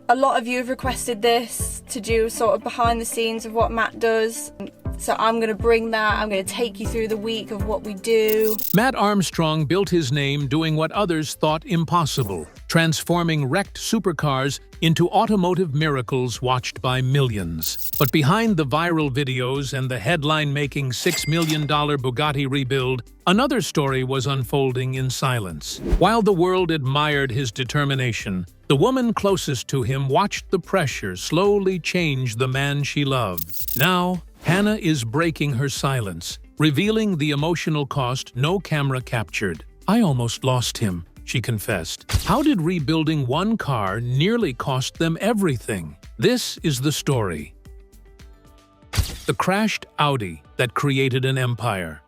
A lot of you have requested this to do sort of behind the scenes of what Matt does. So I'm going to bring that. I'm going to take you through the week of what we do. Matt Armstrong built his name doing what others thought impossible, transforming wrecked supercars into automotive miracles watched by millions. But behind the viral videos and the headline-making $6 million Bugatti rebuild, another story was unfolding in silence. While the world admired his determination, the woman closest to him watched the pressure slowly change the man she loved. Now, Hannah is breaking her silence, revealing the emotional cost no camera captured. "I almost lost him," she confessed. How did rebuilding one car nearly cost them everything? This is the story. The crashed Audi that created an empire.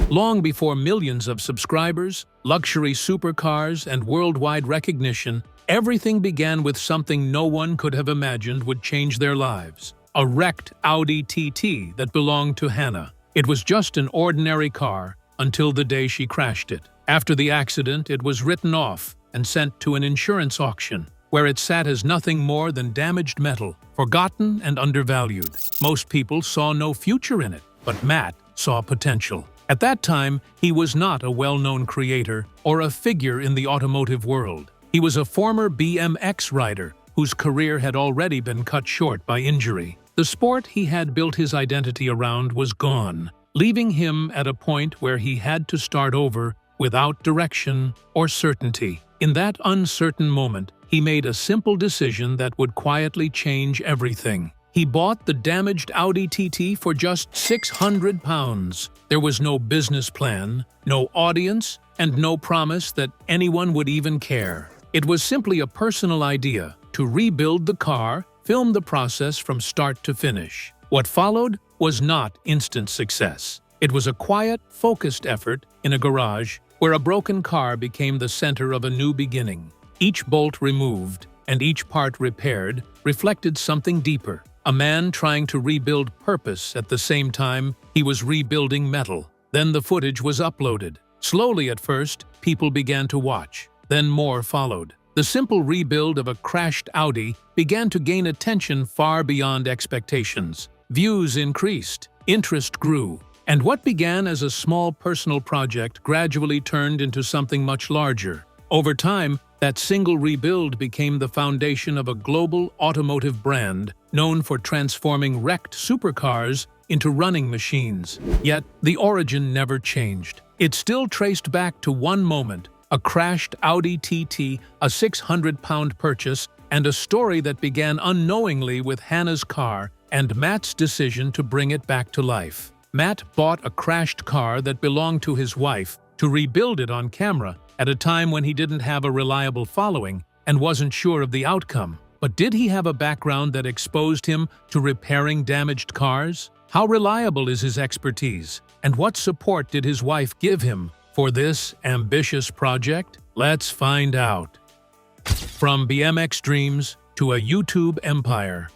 Long before millions of subscribers, luxury supercars, and worldwide recognition, everything began with something no one could have imagined would change their lives. A wrecked Audi TT that belonged to Hannah. It was just an ordinary car until the day she crashed it. After the accident, it was written off and sent to an insurance auction, where it sat as nothing more than damaged metal, forgotten and undervalued. Most people saw no future in it, but Matt saw potential. At that time, he was not a well-known creator or a figure in the automotive world. He was a former BMX rider whose career had already been cut short by injury. The sport he had built his identity around was gone, leaving him at a point where he had to start over without direction or certainty. In that uncertain moment, he made a simple decision that would quietly change everything. He bought the damaged Audi TT for just £600. There was no business plan, no audience, and no promise that anyone would even care. It was simply a personal idea to rebuild the car, film the process from start to finish. What followed was not instant success. It was a quiet, focused effort in a garage where a broken car became the center of a new beginning. Each bolt removed and each part repaired reflected something deeper. A man trying to rebuild purpose at the same time he was rebuilding metal. Then the footage was uploaded. Slowly at first, people began to watch. Then more followed. The simple rebuild of a crashed Audi began to gain attention far beyond expectations. Views increased, interest grew, and what began as a small personal project gradually turned into something much larger. Over time, that single rebuild became the foundation of a global automotive brand known for transforming wrecked supercars into running machines. Yet, the origin never changed. It still traced back to one moment: a crashed Audi TT, a 600-pound purchase, and a story that began unknowingly with Hannah's car and Matt's decision to bring it back to life. Matt bought a crashed car that belonged to his wife to rebuild it on camera at a time when he didn't have a reliable following and wasn't sure of the outcome. But did he have a background that exposed him to repairing damaged cars? How reliable is his expertise? And what support did his wife give him for this ambitious project? Let's find out. From BMX dreams to a YouTube empire.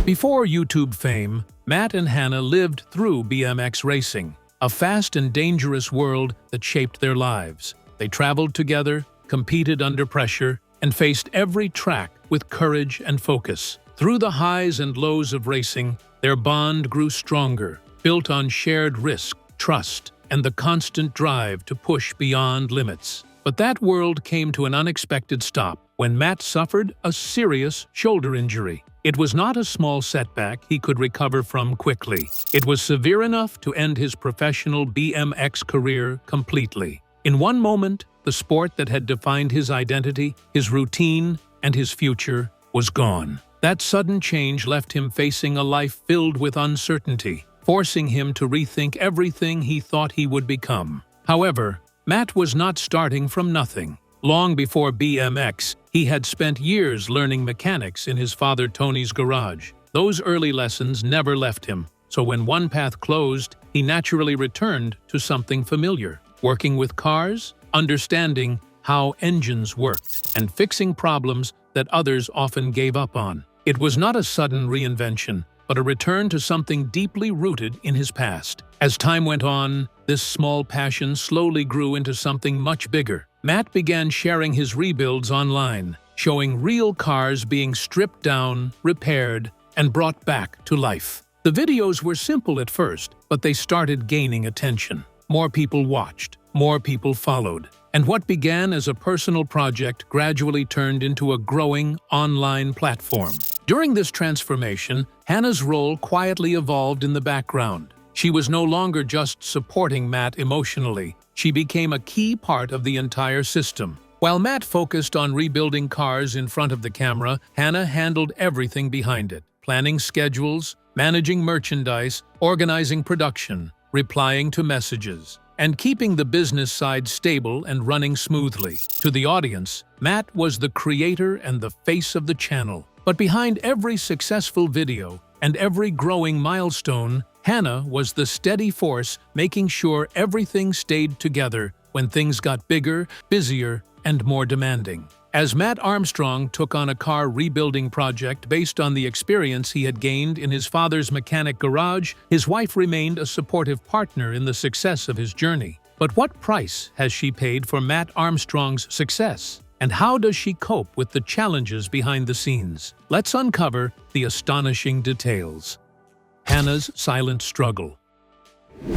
Before YouTube fame, Matt and Hannah lived through BMX racing, a fast and dangerous world that shaped their lives. They traveled together, competed under pressure, and faced every track with courage and focus. Through the highs and lows of racing, their bond grew stronger, built on shared risk, trust, and the constant drive to push beyond limits. But that world came to an unexpected stop when Matt suffered a serious shoulder injury. It was not a small setback he could recover from quickly. It was severe enough to end his professional BMX career completely. In one moment, the sport that had defined his identity, his routine, and his future was gone. That sudden change left him facing a life filled with uncertainty, forcing him to rethink everything he thought he would become. However, Matt was not starting from nothing. Long before BMX, he had spent years learning mechanics in his father Tony's garage. Those early lessons never left him, so when one path closed, he naturally returned to something familiar, working with cars, understanding how engines worked, and fixing problems that others often gave up on. It was not a sudden reinvention, but a return to something deeply rooted in his past. As time went on, this small passion slowly grew into something much bigger. Matt began sharing his rebuilds online, showing real cars being stripped down, repaired, and brought back to life. The videos were simple at first, but they started gaining attention. More people watched, more people followed, and what began as a personal project gradually turned into a growing online platform. During this transformation, Hannah's role quietly evolved in the background. She was no longer just supporting Matt emotionally. She became a key part of the entire system. While Matt focused on rebuilding cars in front of the camera, Hannah handled everything behind it, planning schedules, managing merchandise, organizing production, replying to messages, and keeping the business side stable and running smoothly. To the audience, Matt was the creator and the face of the channel. But behind every successful video and every growing milestone, Hannah was the steady force making sure everything stayed together when things got bigger, busier, and more demanding. As Matt Armstrong took on a car rebuilding project based on the experience he had gained in his father's mechanic garage, his wife remained a supportive partner in the success of his journey. But what price has she paid for Matt Armstrong's success? And how does she cope with the challenges behind the scenes? Let's uncover the astonishing details. Hannah's silent struggle.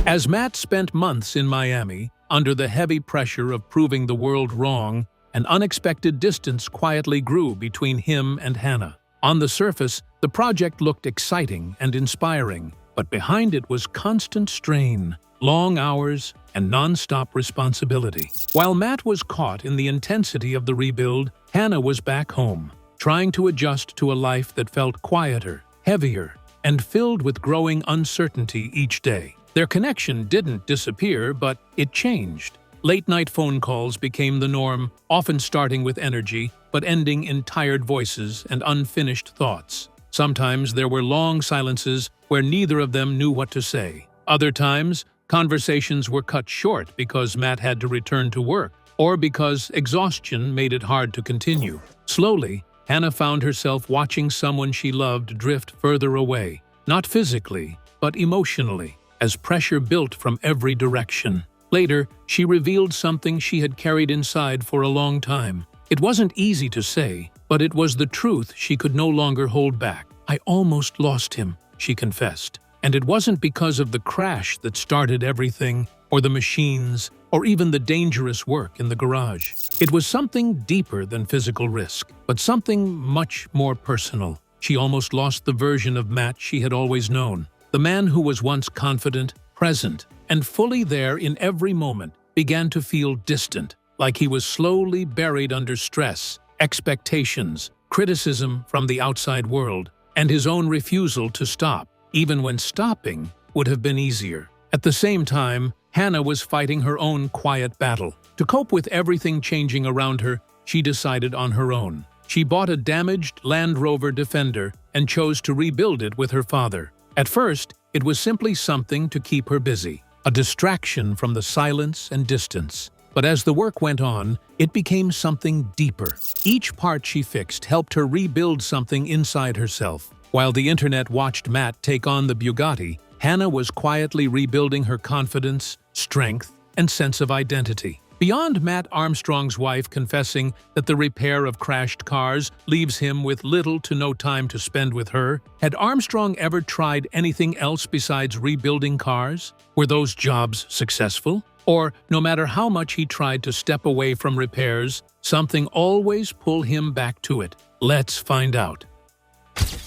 As Matt spent months in Miami, under the heavy pressure of proving the world wrong, an unexpected distance quietly grew between him and Hannah. On the surface, the project looked exciting and inspiring, but behind it was constant strain, long hours, and non-stop responsibility. While Matt was caught in the intensity of the rebuild, Hannah was back home, trying to adjust to a life that felt quieter, heavier, and filled with growing uncertainty each day. Their connection didn't disappear, but it changed. Late-night phone calls became the norm, often starting with energy, but ending in tired voices and unfinished thoughts. Sometimes there were long silences where neither of them knew what to say. Other times, conversations were cut short because Matt had to return to work, or because exhaustion made it hard to continue. Slowly, Hannah found herself watching someone she loved drift further away, not physically, but emotionally, as pressure built from every direction. Later, she revealed something she had carried inside for a long time. It wasn't easy to say, but it was the truth she could no longer hold back. "I almost lost him," she confessed. And it wasn't because of the crash that started everything, or the machines, or even the dangerous work in the garage. It was something deeper than physical risk, but something much more personal. She almost lost the version of Matt she had always known. The man who was once confident, present, and fully there in every moment began to feel distant, like he was slowly buried under stress, expectations, criticism from the outside world, and his own refusal to stop, even when stopping would have been easier. At the same time, Hannah was fighting her own quiet battle. To cope with everything changing around her, she decided on her own. She bought a damaged Land Rover Defender and chose to rebuild it with her father. At first, it was simply something to keep her busy, a distraction from the silence and distance. But as the work went on, it became something deeper. Each part she fixed helped her rebuild something inside herself. While the internet watched Matt take on the Bugatti, Hannah was quietly rebuilding her confidence, strength, and sense of identity. Beyond Matt Armstrong's wife confessing that the repair of crashed cars leaves him with little to no time to spend with her, had Armstrong ever tried anything else besides rebuilding cars? Were those jobs successful? Or, no matter how much he tried to step away from repairs, something always pulled him back to it. Let's find out.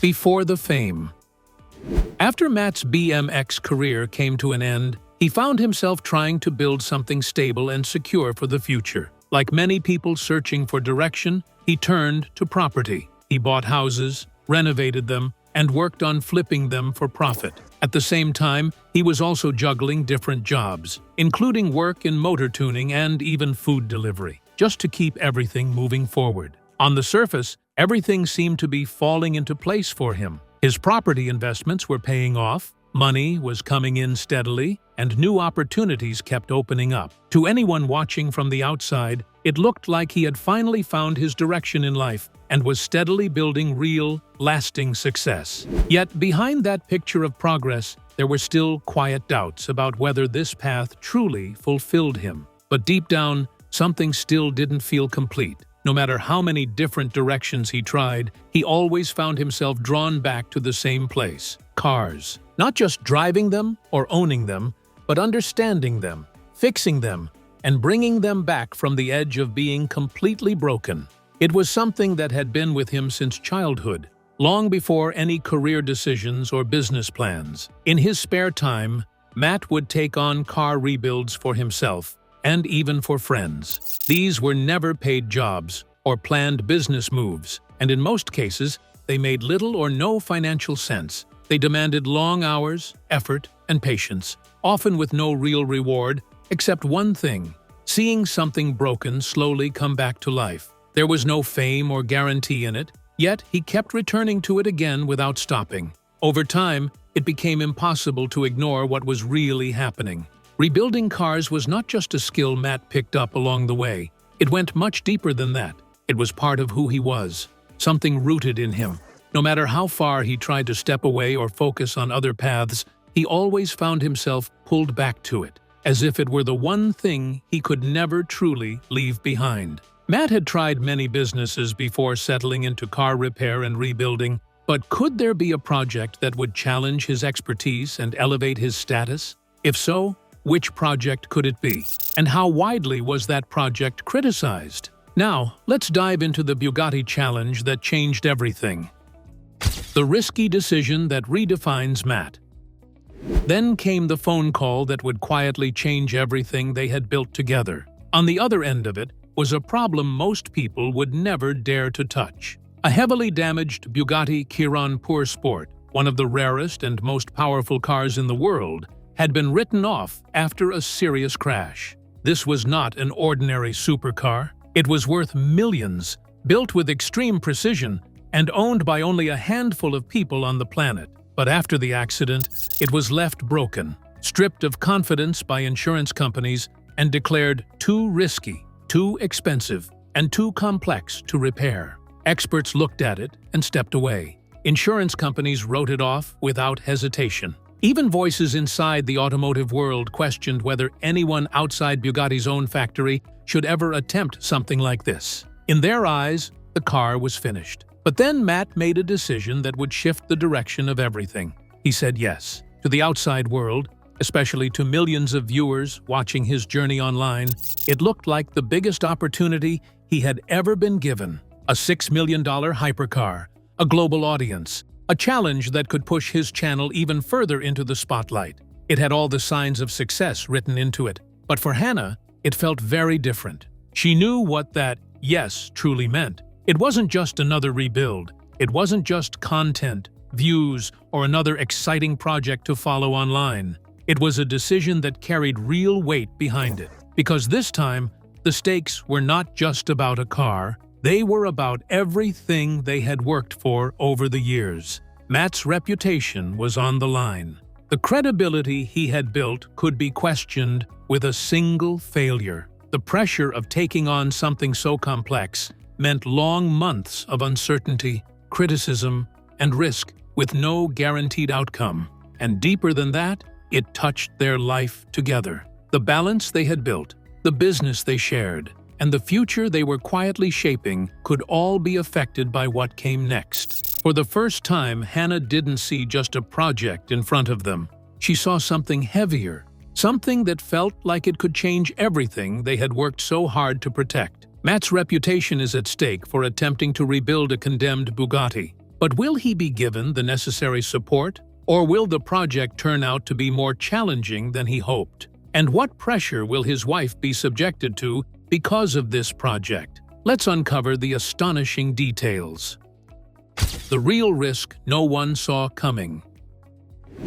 Before the fame. After Matt's BMX career came to an end, he found himself trying to build something stable and secure for the future. Like many people searching for direction, he turned to property. He bought houses, renovated them, and worked on flipping them for profit. At the same time, he was also juggling different jobs, including work in motor tuning and even food delivery, just to keep everything moving forward. On the surface, everything seemed to be falling into place for him. His property investments were paying off, money was coming in steadily, and new opportunities kept opening up. To anyone watching from the outside, it looked like he had finally found his direction in life and was steadily building real, lasting success. Yet behind that picture of progress, there were still quiet doubts about whether this path truly fulfilled him. But deep down, something still didn't feel complete. No matter how many different directions he tried, he always found himself drawn back to the same place: cars. Not just driving them or owning them, but understanding them, fixing them, and bringing them back from the edge of being completely broken. It was something that had been with him since childhood, long before any career decisions or business plans. In his spare time, Matt would take on car rebuilds for himself and even for friends. These were never paid jobs or planned business moves, and in most cases, they made little or no financial sense. They demanded long hours, effort, and patience, often with no real reward, except one thing: seeing something broken slowly come back to life. There was no fame or guarantee in it, yet he kept returning to it again without stopping. Over time, it became impossible to ignore what was really happening. Rebuilding cars was not just a skill Matt picked up along the way. It went much deeper than that. It was part of who he was, something rooted in him. No matter how far he tried to step away or focus on other paths, he always found himself pulled back to it, as if it were the one thing he could never truly leave behind. Matt had tried many businesses before settling into car repair and rebuilding, but could there be a project that would challenge his expertise and elevate his status? If so, which project could it be? And how widely was that project criticized? Now, let's dive into the Bugatti challenge that changed everything. The risky decision that redefines Matt. Then came the phone call that would quietly change everything they had built together. On the other end of it was a problem most people would never dare to touch. A heavily damaged Bugatti Chiron Pur Sport, one of the rarest and most powerful cars in the world, had been written off after a serious crash. This was not an ordinary supercar. It was worth millions, built with extreme precision, and owned by only a handful of people on the planet. But after the accident, it was left broken, stripped of confidence by insurance companies, and declared too risky, too expensive, and too complex to repair. Experts looked at it and stepped away. Insurance companies wrote it off without hesitation. Even voices inside the automotive world questioned whether anyone outside Bugatti's own factory should ever attempt something like this. In their eyes, the car was finished. But then Matt made a decision that would shift the direction of everything. He said yes. To the outside world, especially to millions of viewers watching his journey online, it looked like the biggest opportunity he had ever been given. A $6 million hypercar, a global audience, a challenge that could push his channel even further into the spotlight. It had all the signs of success written into it. But for Hannah, it felt very different. She knew what that yes truly meant. It wasn't just another rebuild. It wasn't just content, views, or another exciting project to follow online. It was a decision that carried real weight behind it. Because this time, the stakes were not just about a car. They were about everything they had worked for over the years. Matt's reputation was on the line. The credibility he had built could be questioned with a single failure. The pressure of taking on something so complex meant long months of uncertainty, criticism, and risk with no guaranteed outcome. And deeper than that, it touched their life together. The balance they had built, the business they shared, and the future they were quietly shaping could all be affected by what came next. For the first time, Hannah didn't see just a project in front of them. She saw something heavier, something that felt like it could change everything they had worked so hard to protect. Matt's reputation is at stake for attempting to rebuild a condemned Bugatti. But will he be given the necessary support? Or will the project turn out to be more challenging than he hoped? And what pressure will his wife be subjected to because of this project? Let's uncover the astonishing details. The real risk no one saw coming.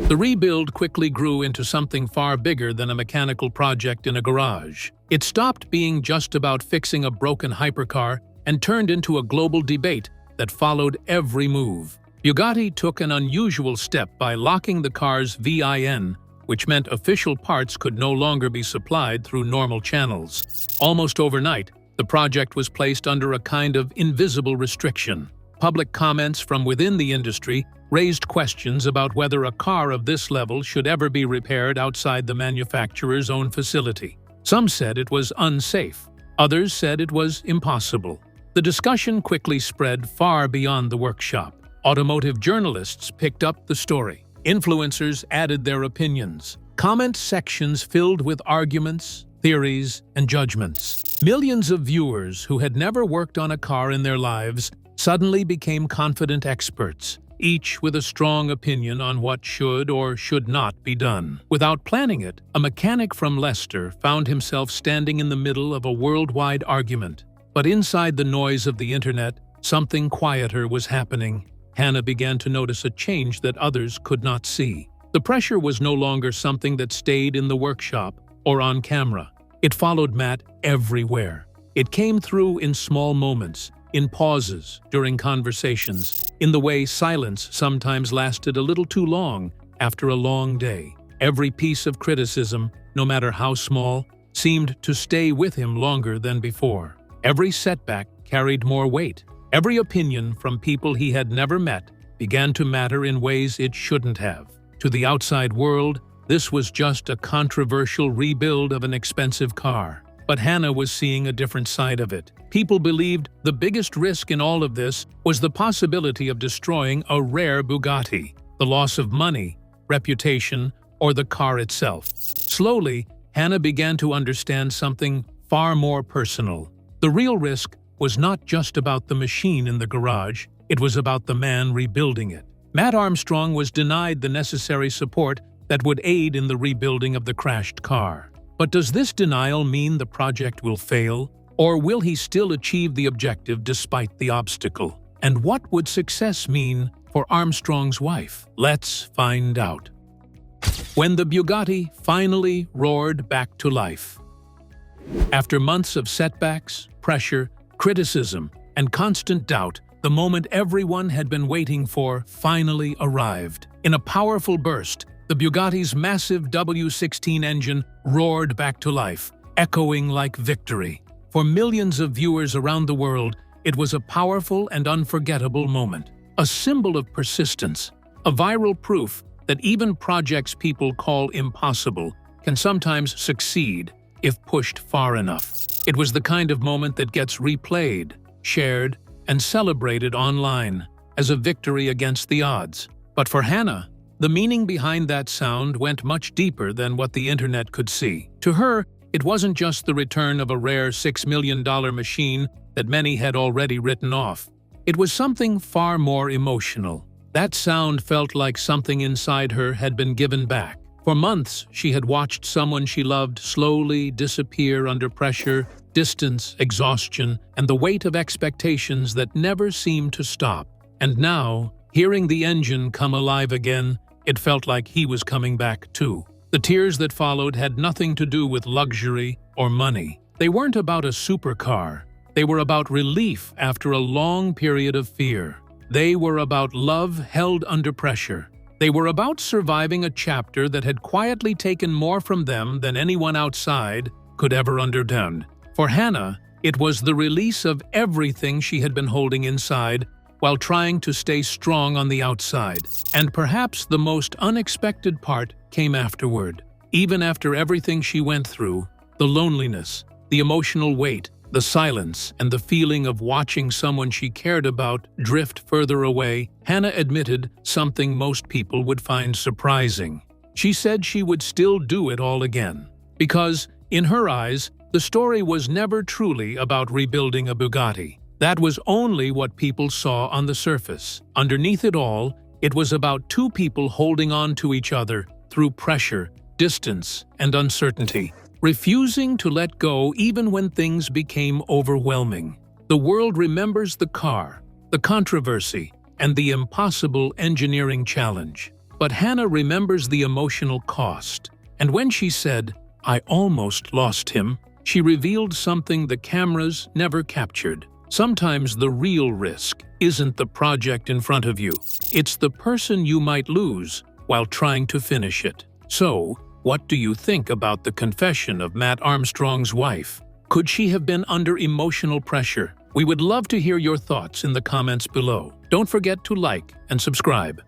The rebuild quickly grew into something far bigger than a mechanical project in a garage. It stopped being just about fixing a broken hypercar and turned into a global debate that followed every move. Bugatti took an unusual step by locking the car's VIN, which meant official parts could no longer be supplied through normal channels. Almost overnight, the project was placed under a kind of invisible restriction. Public comments from within the industry raised questions about whether a car of this level should ever be repaired outside the manufacturer's own facility. Some said it was unsafe. Others said it was impossible. The discussion quickly spread far beyond the workshop. Automotive journalists picked up the story. Influencers added their opinions. Comment sections filled with arguments, theories, and judgments. Millions of viewers who had never worked on a car in their lives suddenly became confident experts, each with a strong opinion on what should or should not be done. Without planning it, a mechanic from Leicester found himself standing in the middle of a worldwide argument. But inside the noise of the internet, something quieter was happening. Hannah began to notice a change that others could not see. The pressure was no longer something that stayed in the workshop or on camera. It followed Matt everywhere. It came through in small moments, in pauses, during conversations, in the way silence sometimes lasted a little too long after a long day. Every piece of criticism, no matter how small, seemed to stay with him longer than before. Every setback carried more weight. Every opinion from people he had never met began to matter in ways it shouldn't have. To the outside world, this was just a controversial rebuild of an expensive car. But Hannah was seeing a different side of it. People believed the biggest risk in all of this was the possibility of destroying a rare Bugatti, the loss of money, reputation, or the car itself. Slowly, Hannah began to understand something far more personal. The real risk was not just about the machine in the garage, it was about the man rebuilding it. Matt Armstrong was denied the necessary support that would aid in the rebuilding of the crashed car. But does this denial mean the project will fail? Or will he still achieve the objective despite the obstacle? And what would success mean for Armstrong's wife? Let's find out. When the Bugatti finally roared back to life. After months of setbacks, pressure, criticism, and constant doubt, the moment everyone had been waiting for finally arrived. In a powerful burst, the Bugatti's massive W16 engine roared back to life, echoing like victory. For millions of viewers around the world, it was a powerful and unforgettable moment. A symbol of persistence, a viral proof that even projects people call impossible can sometimes succeed if pushed far enough. It was the kind of moment that gets replayed, shared, and celebrated online as a victory against the odds. But for Hannah, the meaning behind that sound went much deeper than what the internet could see. To her, it wasn't just the return of a rare $6 million machine that many had already written off. It was something far more emotional. That sound felt like something inside her had been given back. For months, she had watched someone she loved slowly disappear under pressure, distance, exhaustion, and the weight of expectations that never seemed to stop. And now, hearing the engine come alive again, it felt like he was coming back too. The tears that followed had nothing to do with luxury or money. They weren't about a supercar. They were about relief after a long period of fear. They were about love held under pressure. They were about surviving a chapter that had quietly taken more from them than anyone outside could ever understand. For Hannah, it was the release of everything she had been holding inside while trying to stay strong on the outside. And perhaps the most unexpected part came afterward. Even after everything she went through, the loneliness, the emotional weight, the silence, and the feeling of watching someone she cared about drift further away, Hannah admitted something most people would find surprising. She said she would still do it all again. Because, in her eyes, the story was never truly about rebuilding a Bugatti. That was only what people saw on the surface. Underneath it all, it was about two people holding on to each other through pressure, distance, and uncertainty, refusing to let go even when things became overwhelming. The world remembers the car, the controversy, and the impossible engineering challenge. But Hannah remembers the emotional cost. And when she said, "I almost lost him," she revealed something the cameras never captured. Sometimes the real risk isn't the project in front of you. It's the person you might lose while trying to finish it. So, what do you think about the confession of Matt Armstrong's wife? Could she have been under emotional pressure? We would love to hear your thoughts in the comments below. Don't forget to like and subscribe.